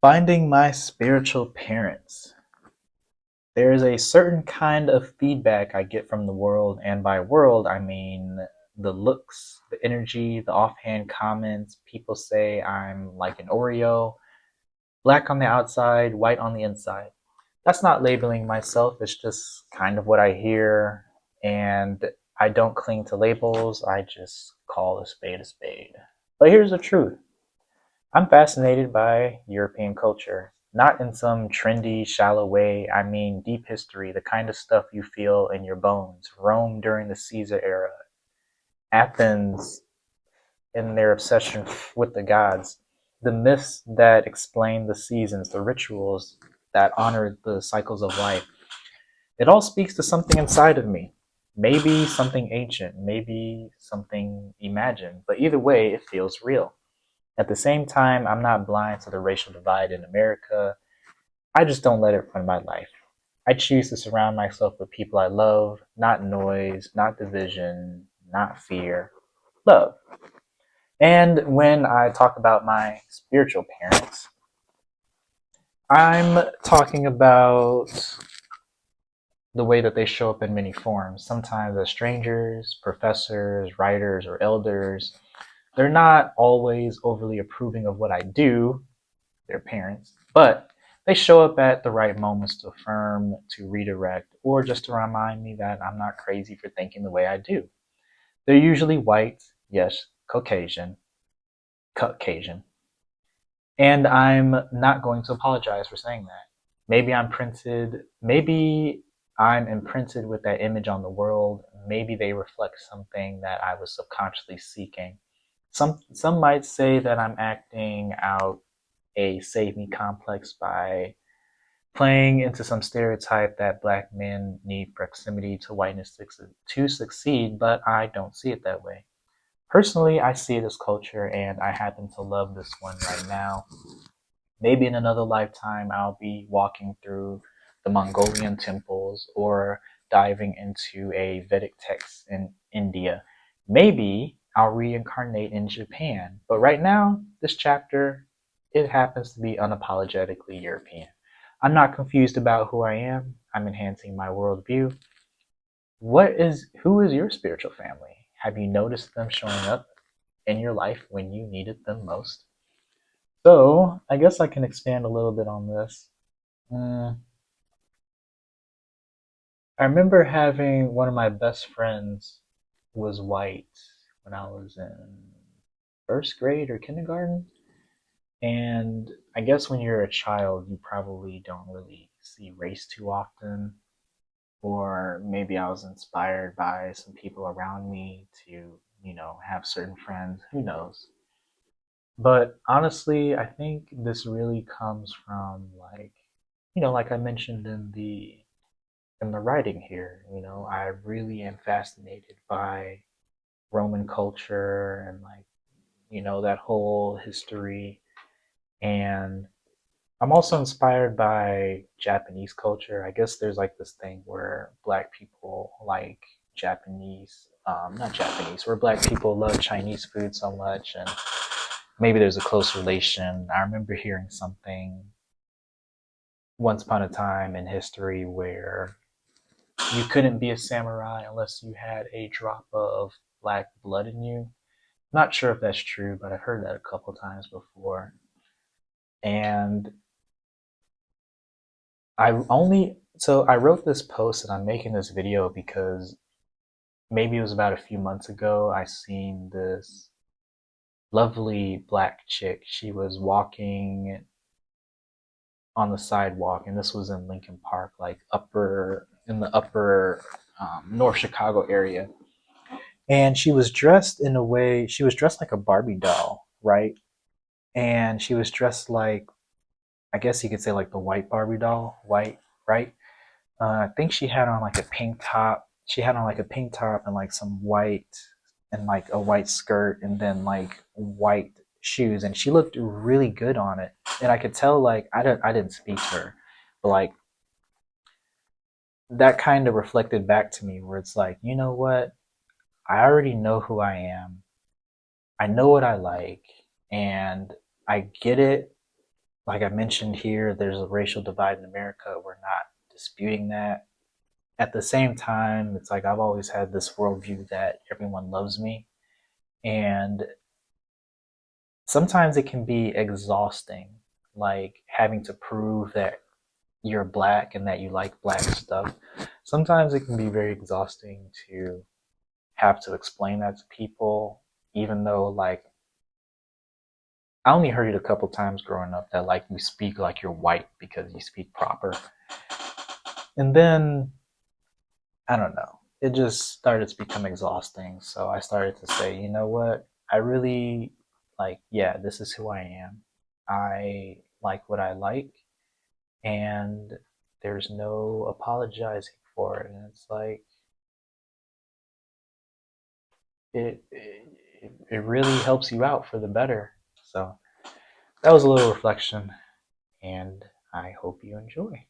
Finding my spiritual parents. There is a certain kind of feedback I get from the world, and by world, I mean the looks, the energy, the offhand comments. People say I'm like an Oreo, black on the outside, white on the inside. That's not labeling myself, it's just kind of what I hear, and I don't cling to labels, I just call a spade a spade. But here's the truth. I'm fascinated by European culture. Not in some trendy, shallow way. I mean deep history, the kind of stuff you feel in your bones. Rome during the Caesar era, Athens in their obsession with the gods, the myths that explain the seasons, the rituals that honor the cycles of life. It all speaks to something inside of me. Maybe something ancient, maybe something imagined, but either way, it feels real. At the same time, I'm not blind to the racial divide in America. I just don't let it run my life. I choose to surround myself with people I love, not noise, not division, not fear, love. And when I talk about my spiritual parents, I'm talking about the way that they show up in many forms, sometimes as strangers, professors, writers, or elders. They're not always overly approving of what I do, their parents, but they show up at the right moments to affirm, to redirect, or just to remind me that I'm not crazy for thinking the way I do. They're usually white, yes, Caucasian, and I'm not going to apologize for saying that. Maybe I'm imprinted with that image on the world. Maybe they reflect something that I was subconsciously seeking. Some might say that I'm acting out a save me complex by playing into some stereotype that black men need proximity to whiteness to succeed, but I don't see it that way. Personally, I see it as culture, and I happen to love this one right now. Maybe in another lifetime, I'll be walking through the Mongolian temples or diving into a Vedic text in India. Maybe I'll reincarnate in Japan. But right now, this chapter, it happens to be unapologetically European. I'm not confused about who I am. I'm enhancing my worldview. Who is your spiritual family? Have you noticed them showing up in your life when you needed them most? So, I guess I can expand a little bit on this. Mm, I remember having one of my best friends was white when I was in first grade or kindergarten. And I guess when you're a child, you probably don't really see race too often. Or maybe I was inspired by some people around me to, have certain friends. Who knows? But honestly, I think this really comes from like I mentioned in the writing here, I really am fascinated by Roman culture and that whole history. And I'm also inspired by Japanese culture. I guess there's like this thing where black people like not Japanese, where black people love Chinese food so much, and maybe there's a close relation. I remember hearing something once upon a time in history where you couldn't be a samurai unless you had a drop of black blood in you. Not sure if that's true, but I've heard that a couple times before. And I wrote this post and I'm making this video because maybe it was about a few months ago. I seen this lovely black chick. She was walking on the sidewalk, and this was in Lincoln Park, like upper North Chicago area. And she was dressed like a Barbie doll, right? And she was dressed like, I guess you could say like the white Barbie doll, white, right? I think she had on like a pink top. She had on like a pink top and like some white and like a white skirt and then like white shoes, and she looked really good on it. And I could tell like I didn't speak to her, but like that kind of reflected back to me where it's like, you know what? I already know who I am. I know what I like, and I get it. like I mentioned here, there's a racial divide in America. We're not disputing that. At the same time, it's like I've always had this worldview that everyone loves me. And sometimes it can be exhausting, like having to prove that you're black and that you like black stuff. Sometimes it can be very exhausting to have to explain that to people, even though, like, I only heard it a couple times growing up that, like, you speak like you're white because you speak proper. And then, I don't know, it just started to become exhausting. So I started to say, you know what? I really, like, yeah, this is who I am. I like what I like, and there's no apologizing for it. And it's like, it really helps you out for the better. So that was a little reflection, and I hope you enjoy.